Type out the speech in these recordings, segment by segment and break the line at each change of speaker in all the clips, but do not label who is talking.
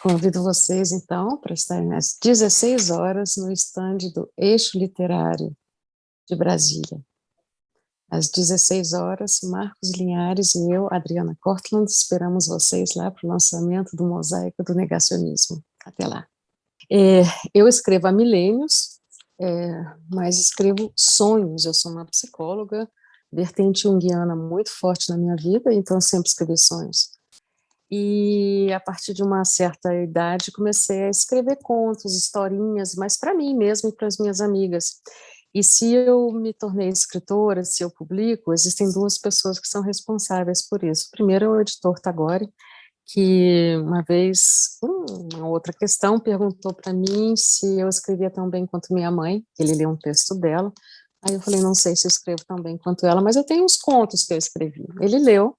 Convido vocês, então, para estarem às 16 horas no estande do Eixo Literário de Brasília. Às 16 horas, Marcos Linhares e eu, Adriana Cortland, esperamos vocês lá para o lançamento do Mosaico do Negacionismo. Até lá. Eu escrevo há milênios, mas escrevo sonhos. Eu sou uma psicóloga, vertente junguiana muito forte na minha vida, então eu sempre escrevi sonhos. E a partir de uma certa idade comecei a escrever contos, historinhas, mas para mim mesma e para as minhas amigas. E se eu me tornei escritora, se eu publico, existem duas pessoas que são responsáveis por isso. O primeiro é o editor Tagore, que uma vez, uma outra questão, perguntou para mim se eu escrevia tão bem quanto minha mãe, ele leu um texto dela. Aí eu falei, não sei se eu escrevo tão bem quanto ela, mas eu tenho uns contos que eu escrevi. Ele leu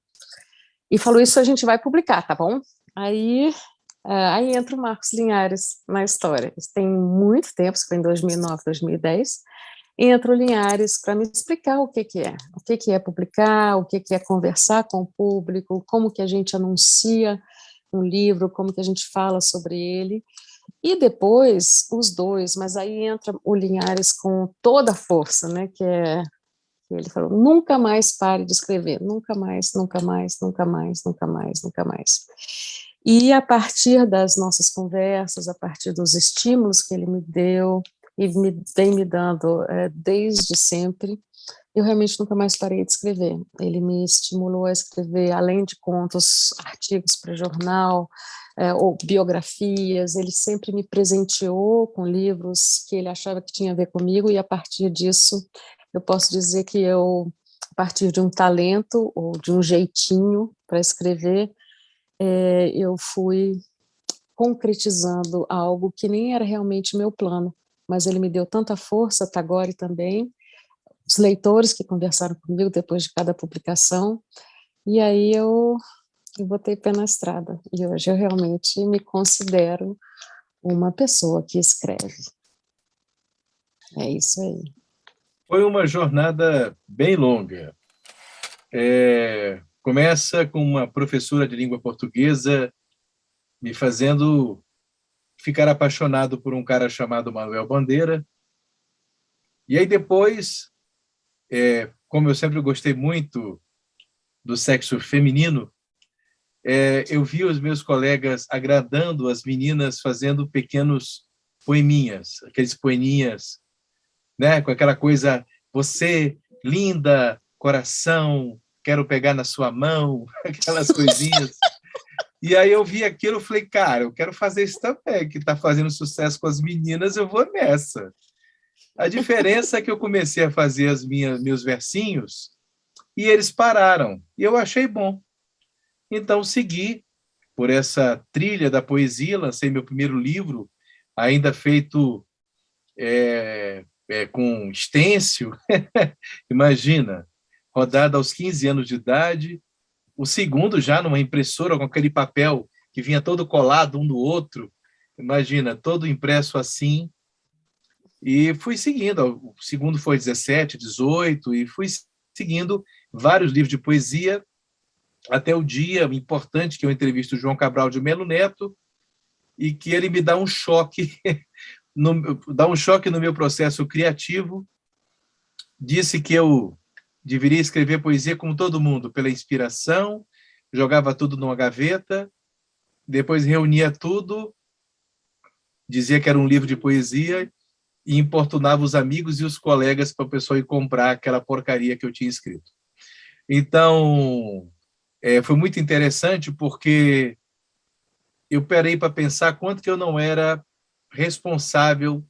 e falou, isso a gente vai publicar, tá bom? Aí entra o Marcos Linhares na história. Isso tem muito tempo, isso foi em 2009, 2010. Entra o Linhares para me explicar o que é publicar, o que é conversar com o público, como que a gente anuncia um livro, como que a gente fala sobre ele. E depois, os dois, mas aí entra o Linhares com toda a força, né, ele falou, nunca mais pare de escrever, nunca mais, nunca mais, nunca mais, nunca mais, nunca mais. E a partir das nossas conversas, a partir dos estímulos que ele me deu, e vem me dando desde sempre, eu realmente nunca mais parei de escrever. Ele me estimulou a escrever, além de contos, artigos para jornal, ou biografias, ele sempre me presenteou com livros que ele achava que tinha a ver comigo, e a partir disso, eu posso dizer que eu, a partir de um talento, ou de um jeitinho para escrever, eu fui concretizando algo que nem era realmente meu plano, mas ele me deu tanta força, Tagore também, os leitores que conversaram comigo depois de cada publicação, e aí eu botei pé na estrada, e hoje eu realmente me considero uma pessoa que escreve. É isso aí.
Foi uma jornada bem longa. Começa com uma professora de língua portuguesa me fazendo ficar apaixonado por um cara chamado Manuel Bandeira. E aí depois, como eu sempre gostei muito do sexo feminino, eu vi os meus colegas agradando as meninas fazendo pequenos poeminhas, aqueles poeminhas, né, com aquela coisa, você, linda, coração, quero pegar na sua mão, aquelas coisinhas. E aí eu vi aquilo e falei, cara, eu quero fazer isso também, que está fazendo sucesso com as meninas, eu vou nessa. A diferença é que eu comecei a fazer meus versinhos e eles pararam. E eu achei bom. Então, segui por essa trilha da poesia, lancei meu primeiro livro, ainda feito com estêncil. Imagina, rodado aos 15 anos de idade, o segundo já numa impressora com aquele papel que vinha todo colado um no outro, imagina, todo impresso assim, e fui seguindo, o segundo foi 17, 18, e fui seguindo vários livros de poesia, até o dia importante que eu entrevisto o João Cabral de Melo Neto, e que ele me dá um choque, dá um choque no meu processo criativo, disse que eu deveria escrever poesia como todo mundo, pela inspiração, jogava tudo numa gaveta, depois reunia tudo, dizia que era um livro de poesia e importunava os amigos e os colegas para a pessoa ir comprar aquela porcaria que eu tinha escrito. Então, foi muito interessante porque eu parei para pensar quanto que eu não era responsável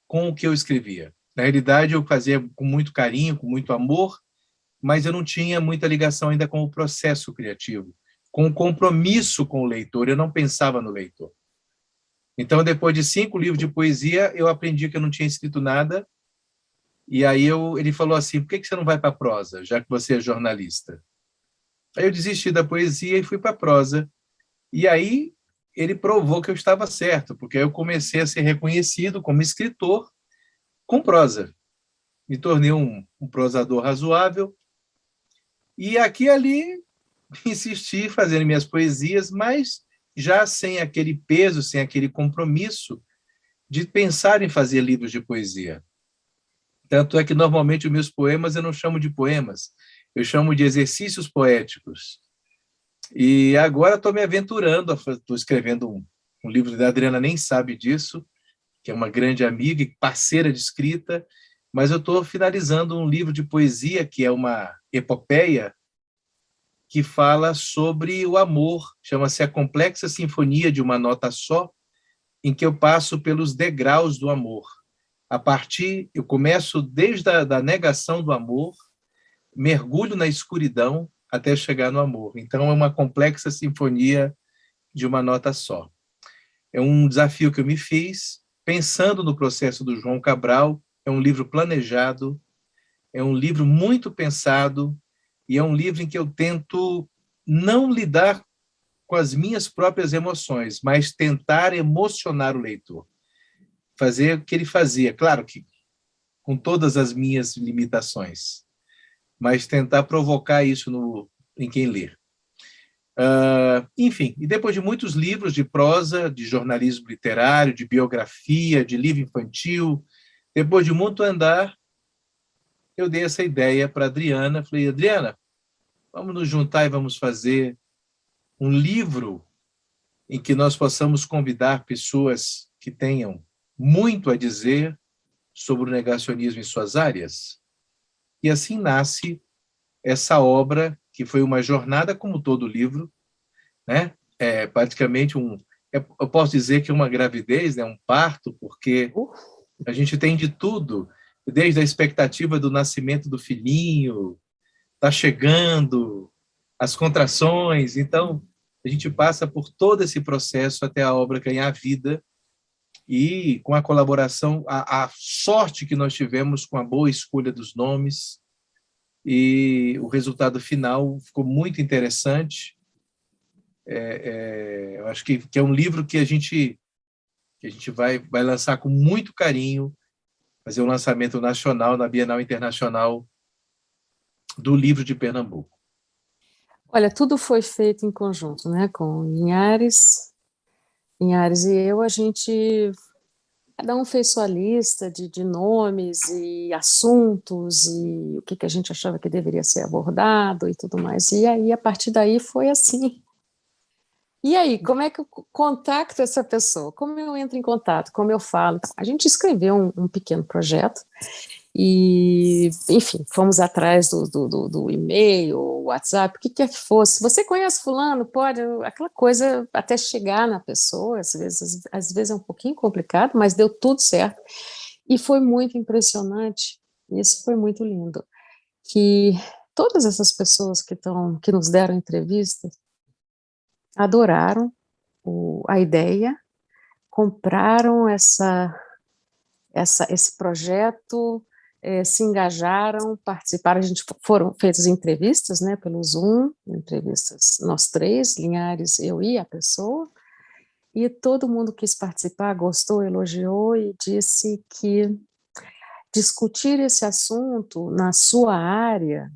com o que eu escrevia. Na realidade, eu fazia com muito carinho, com muito amor, mas eu não tinha muita ligação ainda com o processo criativo, com o compromisso com o leitor, eu não pensava no leitor. Então, depois de 5 livros de poesia, eu aprendi que eu não tinha escrito nada, e aí ele falou assim, por que você não vai para a prosa, já que você é jornalista? Aí eu desisti da poesia e fui para a prosa, e aí ele provou que eu estava certo, porque aí eu comecei a ser reconhecido como escritor com prosa. Me tornei um prosador razoável, e aqui e ali insisti fazendo minhas poesias, mas já sem aquele peso, sem aquele compromisso de pensar em fazer livros de poesia. Tanto é que, normalmente, os meus poemas eu não chamo de poemas, eu chamo de exercícios poéticos. E agora estou me aventurando, estou escrevendo um livro da Adriana, nem sabe disso, que é uma grande amiga e parceira de escrita, mas eu estou finalizando um livro de poesia, que é uma epopeia, que fala sobre o amor, chama-se A Complexa Sinfonia de uma Nota Só, em que eu passo pelos degraus do amor. Eu começo desde a da negação do amor, mergulho na escuridão até chegar no amor. Então, é uma complexa sinfonia de uma nota só. É um desafio que eu me fiz, pensando no processo do João Cabral. É um livro planejado, é um livro muito pensado, e é um livro em que eu tento não lidar com as minhas próprias emoções, mas tentar emocionar o leitor. Fazer o que ele fazia, claro que com todas as minhas limitações, mas tentar provocar isso em quem lê. Enfim, e depois de muitos livros de prosa, de jornalismo literário, de biografia, de livro infantil, depois de muito andar, eu dei essa ideia para a Adriana. Falei, Adriana, vamos nos juntar e vamos fazer um livro em que nós possamos convidar pessoas que tenham muito a dizer sobre o negacionismo em suas áreas. E assim nasce essa obra, que foi uma jornada, como todo livro, né? É praticamente eu posso dizer que é uma gravidez, né? Um parto, porque a gente tem de tudo, desde a expectativa do nascimento do filhinho, está chegando, as contrações. Então, a gente passa por todo esse processo até a obra ganhar vida, e com a colaboração, a sorte que nós tivemos com a boa escolha dos nomes, e o resultado final ficou muito interessante. Eu acho que é um livro que a gente vai lançar com muito carinho, fazer um lançamento nacional na Bienal Internacional do Livro de Pernambuco.
Olha, tudo foi feito em conjunto, né? Com Linhares e eu, cada um fez sua lista de nomes e assuntos e o que a gente achava que deveria ser abordado e tudo mais. E aí, a partir daí, foi assim. E aí, como é que eu contacto essa pessoa? Como eu entro em contato? Como eu falo? A gente escreveu um pequeno projeto e, enfim, fomos atrás do e-mail, WhatsApp, o que quer que fosse. Você conhece fulano? Pode, aquela coisa até chegar na pessoa, às vezes é um pouquinho complicado, mas deu tudo certo. E foi muito impressionante, isso foi muito lindo, que todas essas pessoas que nos deram entrevista adoraram a ideia, compraram esse projeto, se engajaram, participaram. Foram feitas entrevistas, né, pelo Zoom, entrevistas nós três, Linhares, eu e a pessoa, e todo mundo quis participar, gostou, elogiou e disse que discutir esse assunto na sua área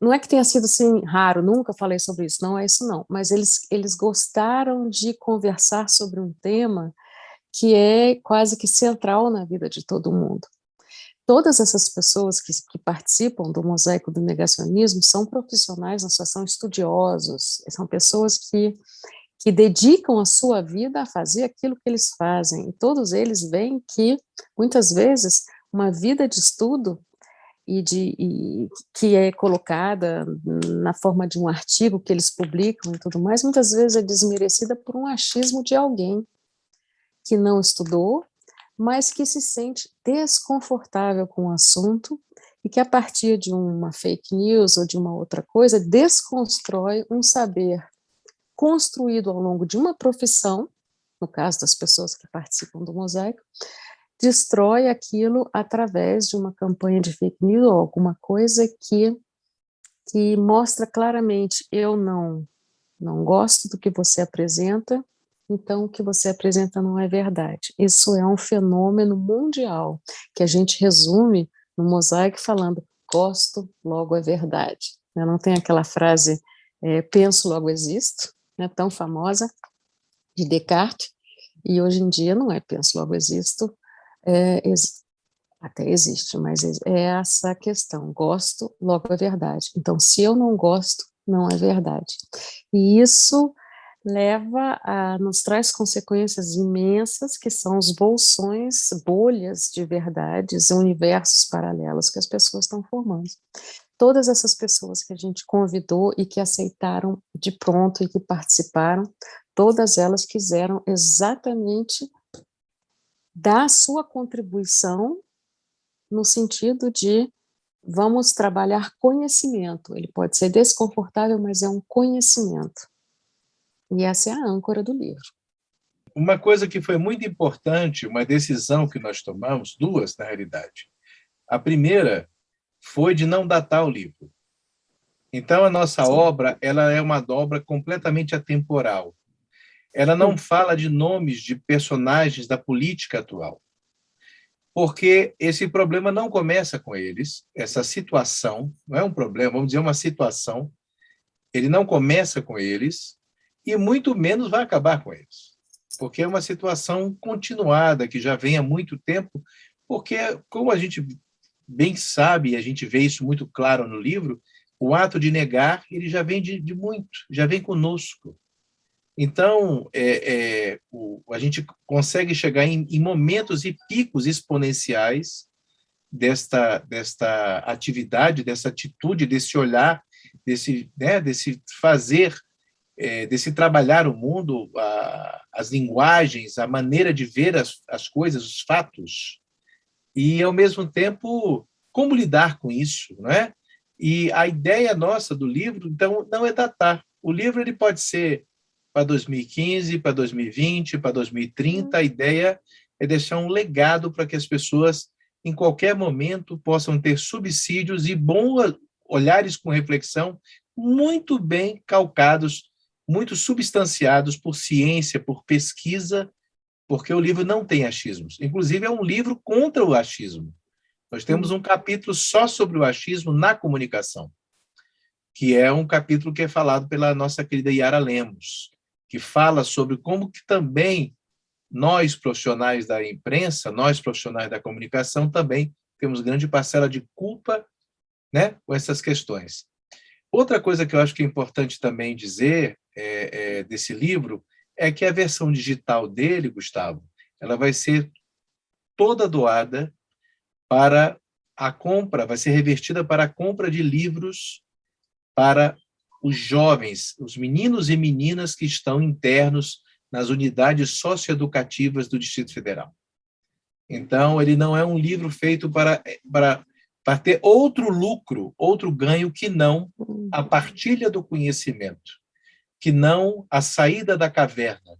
não é que tenha sido assim raro, nunca falei sobre isso, não é isso não, mas eles gostaram de conversar sobre um tema que é quase que central na vida de todo mundo. Todas essas pessoas que participam do Mosaico do Negacionismo são profissionais, são estudiosos, são pessoas que dedicam a sua vida a fazer aquilo que eles fazem, e todos eles veem que, muitas vezes, uma vida de estudo que é colocada na forma de um artigo que eles publicam e tudo mais, muitas vezes é desmerecida por um achismo de alguém que não estudou, mas que se sente desconfortável com o assunto e que, a partir de uma fake news ou de uma outra coisa, desconstrói um saber construído ao longo de uma profissão, no caso das pessoas que participam do Mosaico, destrói aquilo através de uma campanha de fake news ou alguma coisa que mostra claramente: eu não gosto do que você apresenta, então o que você apresenta não é verdade. Isso é um fenômeno mundial, que a gente resume no Mosaico falando: gosto, logo é verdade. Não tem aquela frase, penso, logo existo, né, tão famosa. de Descartes, e hoje em dia não é penso, logo existo, até existe, mas é essa questão, gosto, logo é verdade. Então, se eu não gosto, não é verdade. E isso nos traz consequências imensas, que são os bolsões, bolhas de verdades, universos paralelos que as pessoas estão formando. Todas essas pessoas que a gente convidou e que aceitaram de pronto e que participaram, todas elas quiseram exatamente dar a sua contribuição no sentido de vamos trabalhar conhecimento. Ele pode ser desconfortável, mas é um conhecimento. E essa é a âncora do livro.
Uma coisa que foi muito importante, uma decisão que nós tomamos, duas, na realidade. A primeira foi de não datar o livro. Então, a nossa obra, ela é uma obra completamente atemporal. Ela não fala de nomes de personagens da política atual, porque esse problema não começa com eles, essa situação, não é um problema, vamos dizer, uma situação, ele não começa com eles e muito menos vai acabar com eles, porque é uma situação continuada, que já vem há muito tempo, porque, como a gente bem sabe, e a gente vê isso muito claro no livro, o ato de negar, ele já vem de muito, já vem conosco. Então, a gente consegue chegar em momentos e picos exponenciais desta atividade, dessa atitude, desse olhar, desse fazer, desse trabalhar o mundo, as linguagens, a maneira de ver as coisas, os fatos, e, ao mesmo tempo, como lidar com isso, não é? E a ideia nossa do livro, então, não é datar. O livro ele pode ser para 2015, para 2020, para 2030. A ideia é deixar um legado para que as pessoas, em qualquer momento, possam ter subsídios e bons olhares com reflexão muito bem calcados, muito substanciados por ciência, por pesquisa, porque o livro não tem achismos. Inclusive, é um livro contra o achismo. Nós temos um capítulo só sobre o achismo na comunicação, que é um capítulo que é falado pela nossa querida Yara Lemos, que fala sobre como que também nós, profissionais da imprensa, nós, profissionais da comunicação, também temos grande parcela de culpa, né, com essas questões. Outra coisa que eu acho que é importante também dizer desse livro é que a versão digital dele, Gustavo, ela vai ser toda doada para a compra, vai ser revertida para a compra de livros para os jovens, os meninos e meninas que estão internos nas unidades socioeducativas do Distrito Federal. Então, ele não é um livro feito para ter outro lucro, outro ganho que não a partilha do conhecimento, que não a saída da caverna,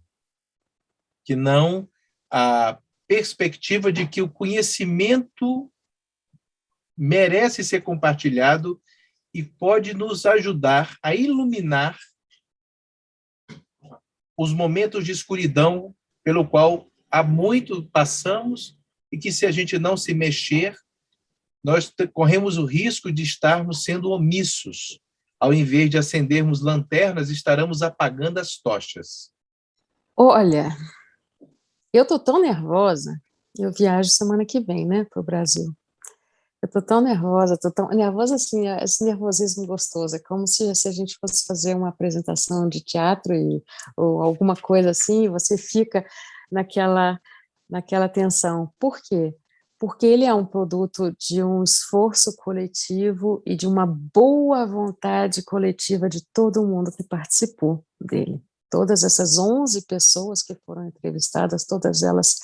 que não a perspectiva de que o conhecimento merece ser compartilhado e pode nos ajudar a iluminar os momentos de escuridão pelo qual há muito passamos e que, se a gente não se mexer, nós corremos o risco de estarmos sendo omissos. Ao invés de acendermos lanternas, estaremos apagando as tochas.
Olha, eu estou tão nervosa, eu viajo semana que vem, né, para o Brasil. Eu estou tão nervosa assim, esse nervosismo gostoso, é como se a gente fosse fazer uma apresentação de teatro ou alguma coisa assim, e você fica naquela tensão. Por quê? Porque ele é um produto de um esforço coletivo e de uma boa vontade coletiva de todo mundo que participou dele. Todas essas 11 pessoas que foram entrevistadas, todas elas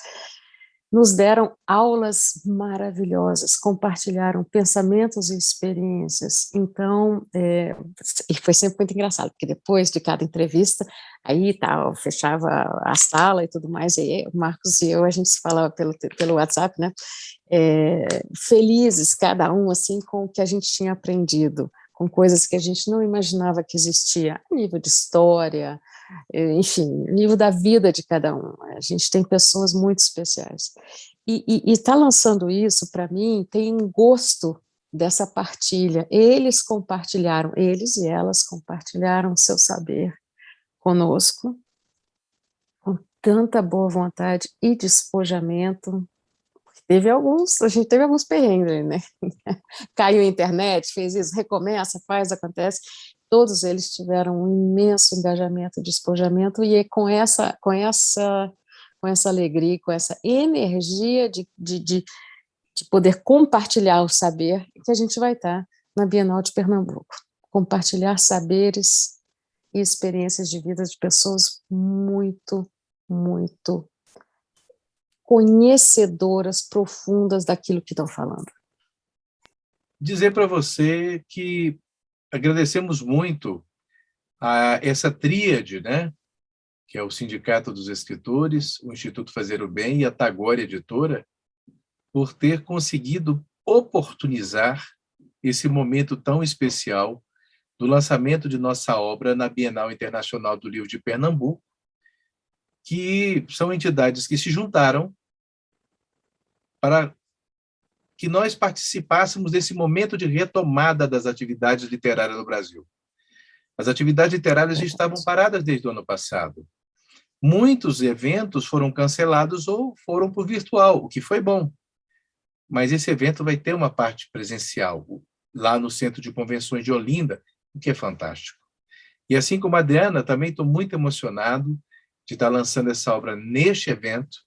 nos deram aulas maravilhosas, compartilharam pensamentos e experiências. Então, e foi sempre muito engraçado, porque depois de cada entrevista, aí tal, fechava a sala e tudo mais, e o Marcos e eu, a gente se falava pelo WhatsApp, né? Felizes, cada um, assim, com o que a gente tinha aprendido, com coisas que a gente não imaginava que existia, a nível de história, enfim, nível da vida de cada um. A gente tem pessoas muito especiais. E estar lançando isso, para mim, tem um gosto dessa partilha. Eles e elas compartilharam seu saber conosco, tanta boa vontade e despojamento. A gente teve alguns perrengues, né? Caiu a internet, fez isso, recomeça, faz, acontece. Todos eles tiveram um imenso engajamento e despojamento, e é com essa alegria, com essa energia de poder compartilhar o saber, que a gente vai estar na Bienal de Pernambuco. Compartilhar saberes e experiências de vida de pessoas muito, muito conhecedoras, profundas daquilo que estão falando.
Dizer para você que agradecemos muito a essa tríade, né? Que é o Sindicato dos Escritores, o Instituto Fazer o Bem e a Tagore Editora, por ter conseguido oportunizar esse momento tão especial do lançamento de nossa obra na Bienal Internacional do Livro de Pernambuco, que são entidades que se juntaram para que nós participássemos desse momento de retomada das atividades literárias no Brasil. As atividades literárias já estavam paradas desde o ano passado. Muitos eventos foram cancelados ou foram por virtual, o que foi bom. Mas esse evento vai ter uma parte presencial, lá no Centro de Convenções de Olinda, o que é fantástico. E assim como a Adriana, também estou muito emocionado de estar lançando essa obra neste evento.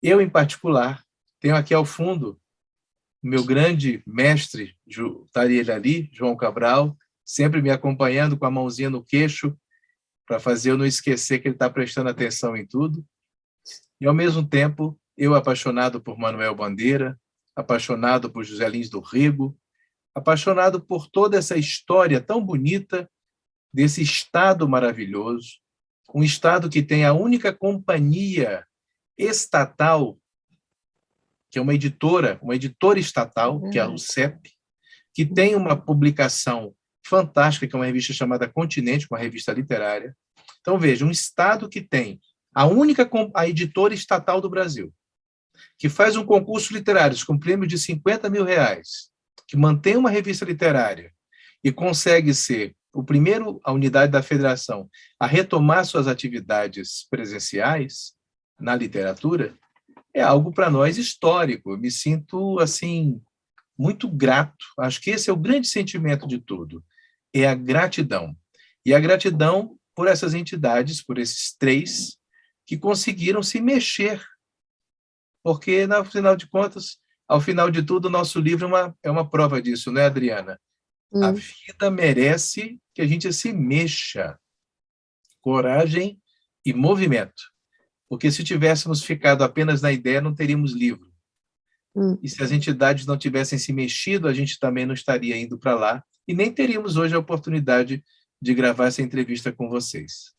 Eu, em particular, tenho aqui ao fundo o meu grande mestre, estaria ele ali, João Cabral, sempre me acompanhando com a mãozinha no queixo, para fazer eu não esquecer que ele está prestando atenção em tudo. E, ao mesmo tempo, eu apaixonado por Manuel Bandeira, apaixonado por José Lins do Rego, apaixonado por toda essa história tão bonita desse Estado maravilhoso, um Estado que tem a única companhia estatal, que é uma editora estatal, que é a UCEP, que tem uma publicação fantástica, que é uma revista chamada Continente, uma revista literária. Então, veja, um Estado que tem a editora estatal do Brasil, que faz um concurso literário com prêmio de R$50 mil, que mantém uma revista literária e consegue ser a unidade da federação a retomar suas atividades presenciais na literatura, é algo para nós histórico. Eu me sinto, assim, muito grato. Acho que esse é o grande sentimento de tudo, é a gratidão. E a gratidão por essas entidades, por esses três, que conseguiram se mexer. Porque, no final de contas, ao final de tudo, o nosso livro é uma prova disso, não é, Adriana? A vida merece que a gente se mexa. Coragem e movimento. Porque se tivéssemos ficado apenas na ideia, não teríamos livro. E se as entidades não tivessem se mexido, a gente também não estaria indo para lá e nem teríamos hoje a oportunidade de gravar essa entrevista com vocês.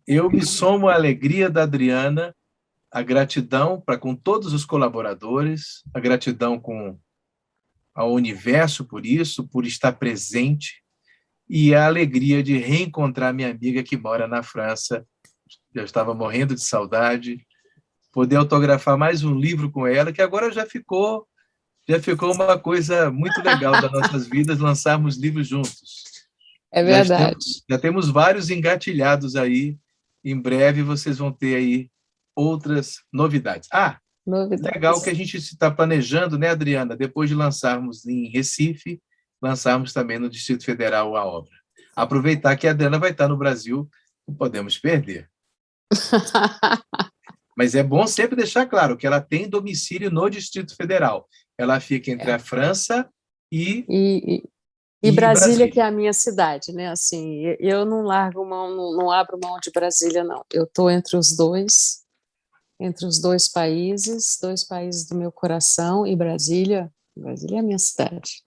Eu me somo à alegria da Adriana, a gratidão para com todos os colaboradores, a gratidão ao universo por isso, por estar presente, e a alegria de reencontrar minha amiga que mora na França. Eu estava morrendo de saudade, poder autografar mais um livro com ela, que agora já ficou uma coisa muito legal das nossas vidas, lançarmos livros juntos.
É verdade.
Já temos vários engatilhados aí. Em breve vocês vão ter aí outras novidades. Legal que a gente está planejando, né, Adriana? Depois de lançarmos em Recife, lançarmos também no Distrito Federal a obra. Aproveitar que a Adriana vai estar no Brasil, não podemos perder. Mas é bom sempre deixar claro que ela tem domicílio no Distrito Federal. Ela fica entre a França e
Brasília, que é a minha cidade, né? Assim, eu não largo mão, não abro mão de Brasília, não. Eu estou entre os dois países do meu coração, e Brasília é a minha cidade.